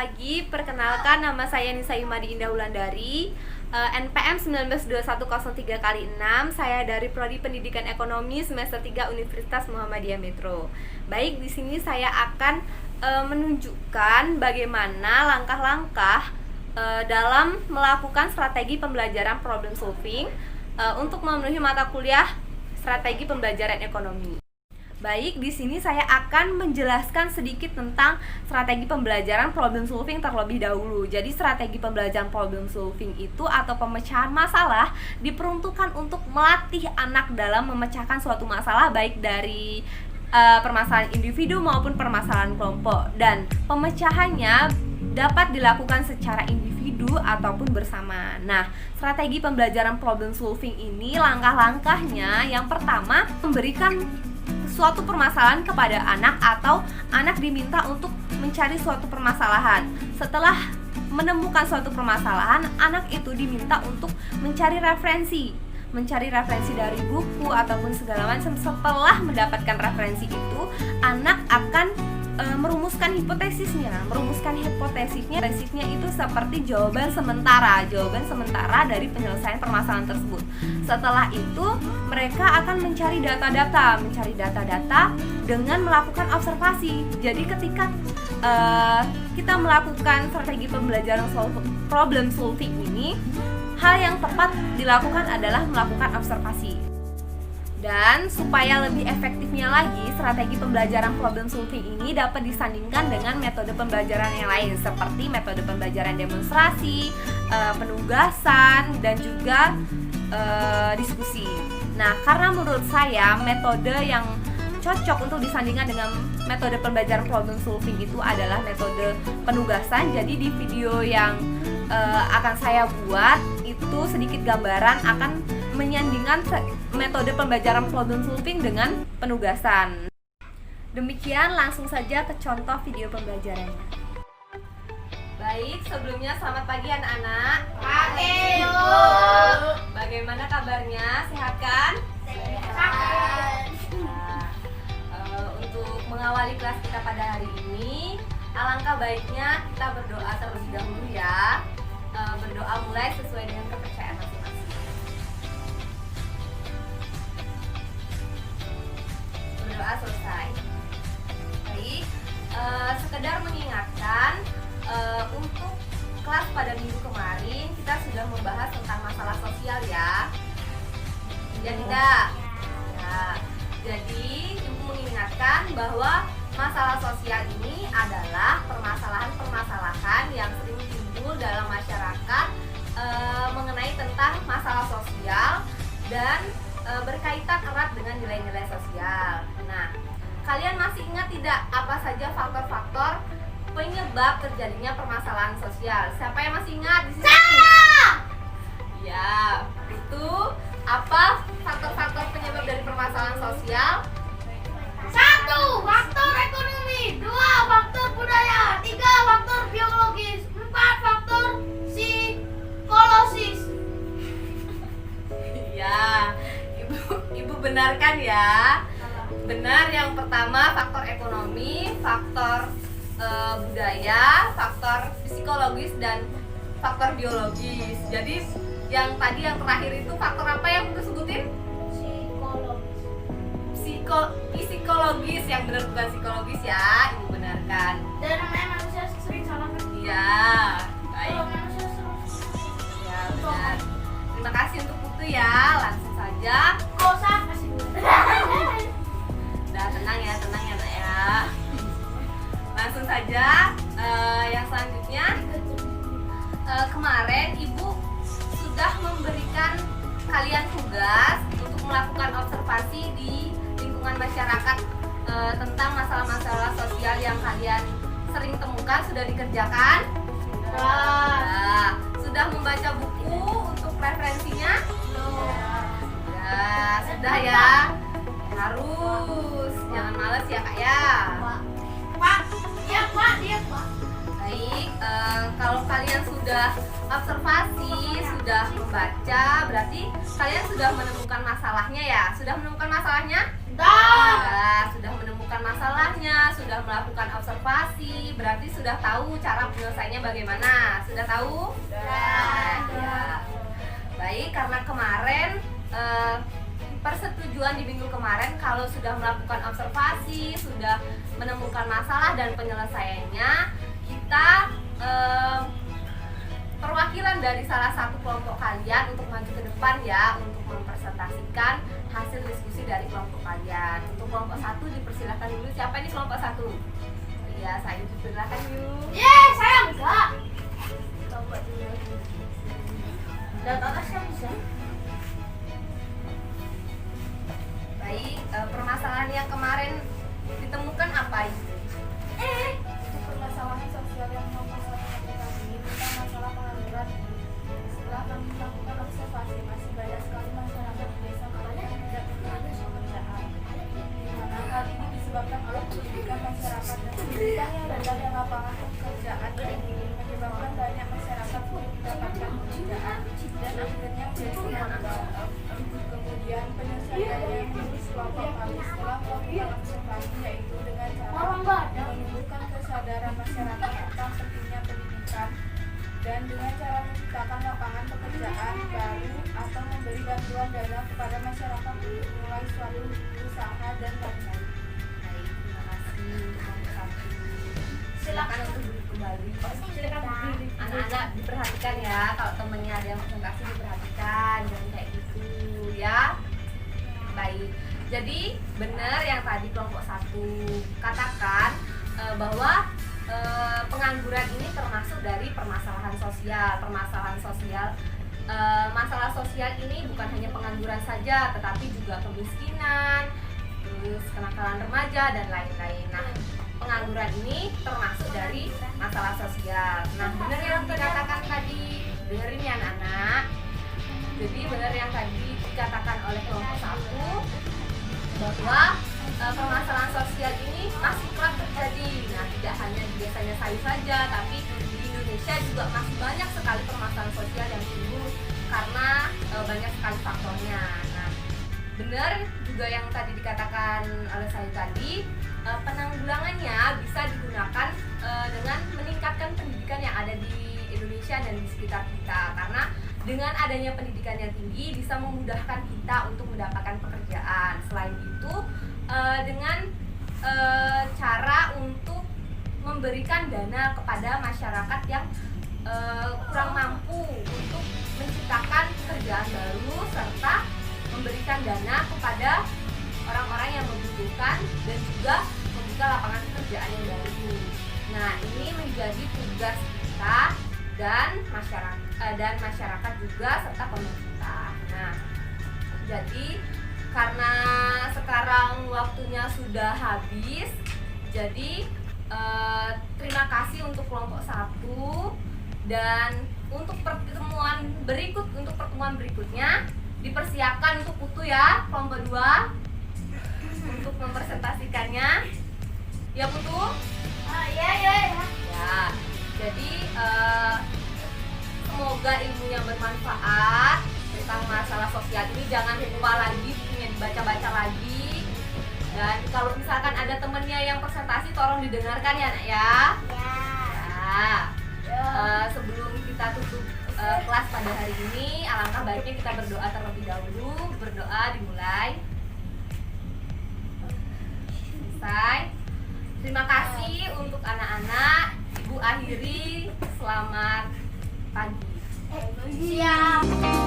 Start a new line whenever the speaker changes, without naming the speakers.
lagi. Perkenalkan, nama saya Nisa Imadi Indah Wulandari, NPM 192103 kali 6. Saya dari Prodi Pendidikan Ekonomi semester 3 Universitas Muhammadiyah Metro. Baik, di sini saya akan menunjukkan bagaimana langkah-langkah dalam melakukan strategi pembelajaran problem solving untuk memenuhi mata kuliah strategi pembelajaran ekonomi. Baik, di sini saya akan menjelaskan sedikit tentang strategi pembelajaran problem solving terlebih dahulu. Jadi strategi pembelajaran problem solving itu atau pemecahan masalah diperuntukkan untuk melatih anak dalam memecahkan suatu masalah, baik dari permasalahan individu maupun permasalahan kelompok, dan pemecahannya dapat dilakukan secara individu ataupun bersama. Nah, strategi pembelajaran problem solving ini langkah-langkahnya yang pertama, memberikan suatu permasalahan kepada anak atau anak diminta untuk mencari suatu permasalahan. Setelah menemukan suatu permasalahan, anak itu diminta untuk mencari referensi dari buku ataupun segala macam. Setelah mendapatkan referensi itu, anak akan merumuskan hipotesisnya. Hipotesisnya itu seperti jawaban sementara dari penyelesaian permasalahan tersebut. Setelah itu, mereka akan mencari data-data dengan melakukan observasi. Jadi ketika kita melakukan strategi pembelajaran problem solving ini, hal yang tepat dilakukan adalah melakukan observasi. Dan supaya lebih efektifnya lagi, strategi pembelajaran problem solving ini dapat disandingkan dengan metode pembelajaran yang lain, seperti metode pembelajaran demonstrasi, penugasan, dan juga diskusi. Nah, karena menurut saya metode yang cocok untuk disandingkan dengan metode pembelajaran problem solving itu adalah metode penugasan. Jadi di video yang akan saya buat itu sedikit gambaran akan menyandingkan metode pembelajaran problem solving dengan penugasan. Demikian, langsung saja ke contoh video pembelajarannya. Baik, sebelumnya selamat pagi anak-anak.
Pagi, Bu.
Bagaimana kabarnya? Sehat kan?
Sehat.
Untuk mengawali kelas kita pada hari ini, alangkah baiknya kita berdoa terlebih dahulu ya. Berdoa mulai sesuai dengan kepercayaan masing-masing. Berdoa selesai. Baik, sekedar mengingatkan, untuk kelas pada minggu kemarin kita sudah membahas tentang masalah sosial ya. Ya tidak? Ya. Jadi ibu mengingatkan bahwa masalah sosial ini adalah permasalahan-permasalahan yang sering timbul dalam masyarakat mengenai tentang masalah sosial dan berkaitan erat dengan nilai-nilai sosial. Nah, kalian masih ingat tidak apa saja faktor-faktor penyebab terjadinya permasalahan sosial? Siapa yang masih ingat di sini?
Saya.
Ya, itu apa faktor-faktor penyebab dari permasalahan sosial?
1. Faktor ekonomi. 2. Faktor budaya. 3. Faktor biologis. 4. Faktor psikologis.
Ya, ibu benarkan ya. Benar, yang pertama faktor ekonomi, faktor budaya, faktor psikologis, dan faktor biologis. Jadi yang tadi yang terakhir itu faktor apa yang ibu sebutin? Psikologis, yang benar bukan psikologis ya, ibu benarkan.
Dan namanya manusia sering salah kan?
Iya, baik.
Kalau manusia sering
Ya, benar. Terima kasih untuk buku ya. Langsung saja.
kok usah kasih dulu.
Udah tenang ya nak ya. Langsung saja. Yang selanjutnya, kemarin ibu sudah memberikan kalian tugas untuk melakukan observasi di lingkungan masyarakat tentang masalah-masalah sosial yang kalian sering temukan. Sudah dikerjakan? Sudah. Sudah membaca buku untuk referensinya? Ya, sudah ya. Harus. Jangan males ya kak ya.
Pak, iya Pak, dia Pak.
Baik, kalau kalian sudah observasi, sudah membaca, berarti kalian sudah menemukan masalahnya ya? Sudah menemukan masalahnya?
Dah.
Sudah menemukan menemukan masalahnya, sudah melakukan observasi, berarti sudah tahu cara penyelesaiannya bagaimana. Sudah tahu? Sudah. Ya. Baik, karena kemarin persetujuan di minggu kemarin kalau sudah melakukan observasi, sudah menemukan masalah dan penyelesaiannya, kita perwakilan dari salah satu kelompok kalian untuk maju ke depan ya, untuk mempresentasikan hasil diskusi dari kelompok kalian. Untuk kelompok 1 dipersilahkan dulu. Siapa ini kelompok 1? Iya, saya dipersilahkan yuk.
Saya enggak.
Kelompok 2.
Dan atasnya bisa.
Baik, permasalahan yang kemarin ditemukan apa itu?
Itu permasalahan sosial yang nomor 1 tadi tentang masalah pengangguran. Setelah kami melakukan observasi, masih banyak sekali masyarakat di desa kami yang tidak mempunyai pekerjaan. Di mana hal ini disebabkan oleh pendidikan masyarakat dan pendidikan yang rendah dan lapangan pekerjaan yang menyebabkan banyak masyarakat sulit mendapatkan pekerjaan dan akhirnya menjadi pengangguran. Kemudian penyelesaiannya menurut kelompok kami setelah melakukan observasi yaitu dengan cara menumbuhkan kesadaran masyarakat tentang pentingnya pendidikan dan dengan cara menciptakan lapangan pekerjaan baru atau memberi bantuan dana kepada masyarakat untuk memulai suatu usaha dan lain-lain.
Baik, terima kasih kelompok 1. Silakan untuk duduk kembali. Anak-anak diperhatikan ya, kalau temennya ada yang presentasi diperhatikan, jangan kayak gitu ya. Baik, jadi benar yang tadi kelompok 1 katakan bahwa pengangguran ini termasuk dari permasalahan sosial. Masalah sosial ini bukan hanya pengangguran saja, tetapi juga kemiskinan, terus kenakalan remaja dan lain-lain. Nah, pengangguran ini termasuk dari masalah sosial. Nah, benar yang dikatakan tadi, dengerin ya anak-anak. Jadi benar yang tadi dikatakan oleh kelompok 1 bahwa permasalahan sosial ini masih kerap terjadi. Nah, tidak hanya di desanya saya saja, tapi di Indonesia juga masih banyak sekali permasalahan sosial yang timbul karena banyak sekali faktornya. Nah, benar juga yang tadi dikatakan oleh saya tadi, penanggulangannya bisa digunakan dengan meningkatkan pendidikan yang ada di Indonesia dan di sekitar kita. Karena dengan adanya pendidikan yang tinggi bisa memudahkan kita untuk mendapatkan pekerjaan. Selain itu, dengan cara untuk memberikan dana kepada masyarakat yang kurang mampu untuk menciptakan pekerjaan baru serta memberikan dana kepada orang-orang yang membutuhkan dan juga membuka lapangan pekerjaan yang baru. Nah, ini menjadi tugas kita dan masyarakat juga serta pemerintah. Nah, jadi karena sekarang waktunya sudah habis, jadi terima kasih untuk kelompok 1 dan untuk pertemuan berikutnya dipersiapkan untuk Putu ya, kelompok 2 untuk mempresentasikannya ya Putu.
Ya.
Jadi semoga ilmunya bermanfaat tentang masalah sosial ini. Jangan lupa lagi bukunya dibaca-baca lagi, dan kalau misalkan ada temennya yang presentasi tolong didengarkan ya nak ya. Sebelum kita tutup kelas pada hari ini, alangkah baiknya kita berdoa terlebih dahulu. Berdoa dimulai. Selesai. Terima kasih untuk anak-anak. Ibu akhiri, selamat pagi.
Siap.